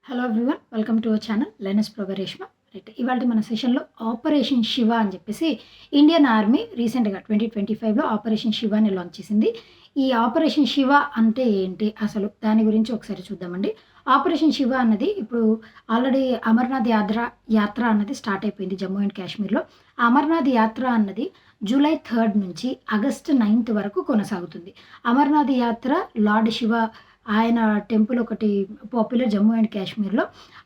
Hello everyone, welcome to our channel learners pro by Reshma. Right, ఇవాళ మన సెషన్లో operation Shiva అని చెప్పేసి ఇండియన్ ఆర్మీ రీసెంట్గా 2025లో ఆపరేషన్ శివాని లాంచ్ చేసింది. ఈ ఆపరేషన్ శివ అంటే ఏంటి, అసలు దాని గురించి ఒకసారి చూద్దామండి. ఆపరేషన్ శివ అన్నది ఇప్పుడు ఆల్రెడీ అమర్నాథ్ యాత్ర అన్నది స్టార్ట్ అయిపోయింది జమ్మూ అండ్ కాశ్మీర్లో. అమర్నాథ్ యాత్ర అన్నది జూలై 3 నుంచి ఆగస్టు 9 వరకు కొనసాగుతుంది. అమర్నాథ్ యాత్ర లార్డ్ శివ ఆయన టెంపుల్ ఒకటి పాపులర్ జమ్మూ అండ్ కాశ్మీర్లో.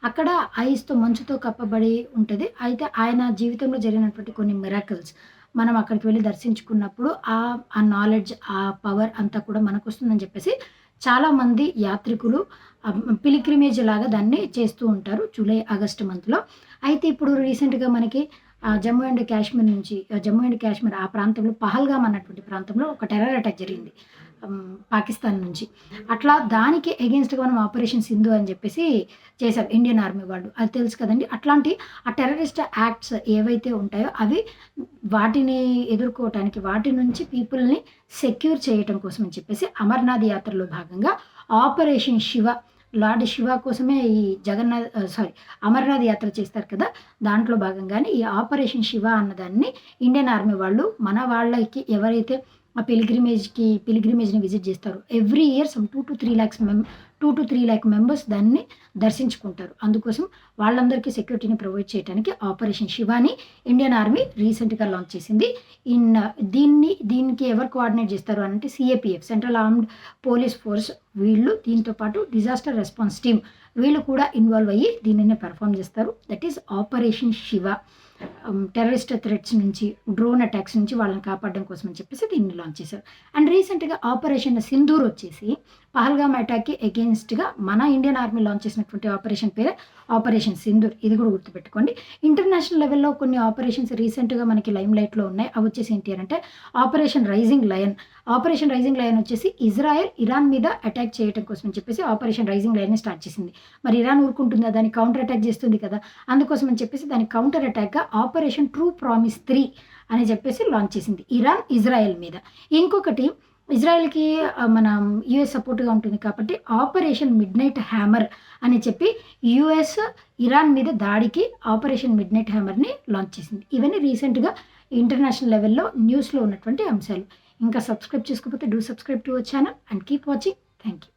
అక్కడ ఐస్‌తో మంచుతో కప్పబడి ఉంటది. అయితే ఆయన జీవితంలో జరిగినటువంటి కొన్ని మిరాకిల్స్ మనం అక్కడికి వెళ్లి దర్శించుకున్నప్పుడు ఆ నాలెడ్జ్, ఆ పవర్ అంతా కూడా మనకొస్తుందని చెప్పేసి చాలామంది యాత్రికులు పిల్గ్రిమేజ్ లాగా దాన్ని చేస్తూ ఉంటారు జూలై, ఆగస్ట్ మంత్‌లో. అయితే ఇప్పుడు రీసెంట్‌గా మనకి జమ్మూ అండ్ కాశ్మీర్ నుంచి జమ్మూ అండ్ కాశ్మీర్ ఆ ప్రాంతంలో పహల్గామ్ అన్నటువంటి ప్రాంతంలో ఒక టెర్రర్ అటాక్ జరిగింది పాకిస్తాన్ నుంచి. అట్లా దానికి ఎగెయిన్స్ట్‌గా మనం ఆపరేషన్ సింధు అని చెప్పేసి చేశారు ఇండియన్ ఆర్మీ వాళ్ళు. అది తెలుసు కదండీ. అట్లాంటి ఆ టెర్రరిస్ట్ యాక్ట్స్ ఏవైతే ఉంటాయో అవి వాటిని ఎదుర్కోవటానికి, వాటి నుంచి పీపుల్‌ని సెక్యూర్ చేయటం కోసం అని చెప్పేసి అమర్నాథ్ యాత్రలో భాగంగా ఆపరేషన్ శివ, లార్డ్ శివ కోసమే ఈ అమర్నాథ్ యాత్ర చేస్తారు కదా! దాంట్లో భాగంగానే ఈ ఆపరేషన్ శివ అన్నదాన్ని ఇండియన్ ఆర్మీ వాళ్ళు మన వాళ్ళకి ఎవరైతే ఆ పిల్గ్రిమేజ్‌ని విజిట్ చేస్తారు. Every year some 2-3 lakh members దాన్ని దర్శించుకుంటారు. అందుకోసం వాళ్ళందరికీ సెక్యూరిటీని ప్రొవైడ్ చేయడానికి ఆపరేషన్ శివాని ఇండియన్ ఆర్మీ రీసెంట్‌గా లాంచ్ చేసింది. దీనికి ఎవరు కోఆర్డినేట్ చేస్తారు అంటే CAPF, central armed police force, వీళ్ళు దీంతో పాటు డిజాస్టర్ రెస్పాన్స్ టీమ్ వీళ్ళు కూడా ఇన్వాల్వ్ అయ్యి దీనిని పెర్ఫార్మ్ చేస్తారు. That is operation Shiva. Terrorist threats నుంచి, డ్రోన్ అటాక్స్ నుంచి వాళ్ళని కాపాడడం కోసం అని చెప్పేసి దీన్ని లాంచ్ చేశారు. అండ్ రీసెంట్‌గా ఆపరేషన్ సింధూర్ వచ్చేసి పహల్గామ్ అటాక్‌కి ఎగెయిన్స్ట్‌గా మన ఇండియన్ ఆర్మీ లాంచ్ చేసినటువంటి ఆపరేషన్ పేరే ఆపరేషన్ సింధూర్. ఇది కూడా గుర్తుపెట్టుకోండి. ఇంటర్నేషనల్ లెవెల్‌లో కొన్ని ఆపరేషన్స్ రీసెంట్‌గా మనకి లైమ్ లైట్‌లో ఉన్నాయి. అవి వచ్చేసి ఏంటి అంటే operation rising lion. Operation rising lion వచ్చేసి ఇజ్రాయెల్ ఇరాన్ మీద అటాక్ చేయడం కోసం అని చెప్పేసి ఆపరేషన్ రైజింగ్ లయన్ని స్టార్ట్ చేసింది. మరి ఇరాన్ ఊరుకుంటుందా? దాన్ని కౌంటర్ అటాక్ చేస్తుంది కదా! అందుకోసం అని చెప్పేసి దాని కౌంటర్ అటాక్‌గా ఆపరేషన్ ట్రూ ప్రామిస్ 3 అని చెప్పేసి లాంచ్ చేసింది ఇరాన్ ఇజ్రాయెల్ మీద. ఇంకొకటి ఇజ్రాయెల్‌కి మన యూఎస్ సపోర్ట్‌గా ఉంటుంది కాబట్టి ఆపరేషన్ మిడ్‌నైట్ హ్యామర్ అని చెప్పి యూఎస్ ఇరాన్ మీద దాడికి ఆపరేషన్ మిడ్‌నైట్ హ్యామర్‌ని లాంచ్ చేసింది. ఇవన్నీ రీసెంట్‌గా ఇంటర్నేషనల్ లెవెల్‌లో న్యూస్‌లో ఉన్నటువంటి అంశాలు. ఇంకా సబ్స్క్రైబ్ చేసుకోకపోతే do subscribe to our channel and keep watching. Thank you.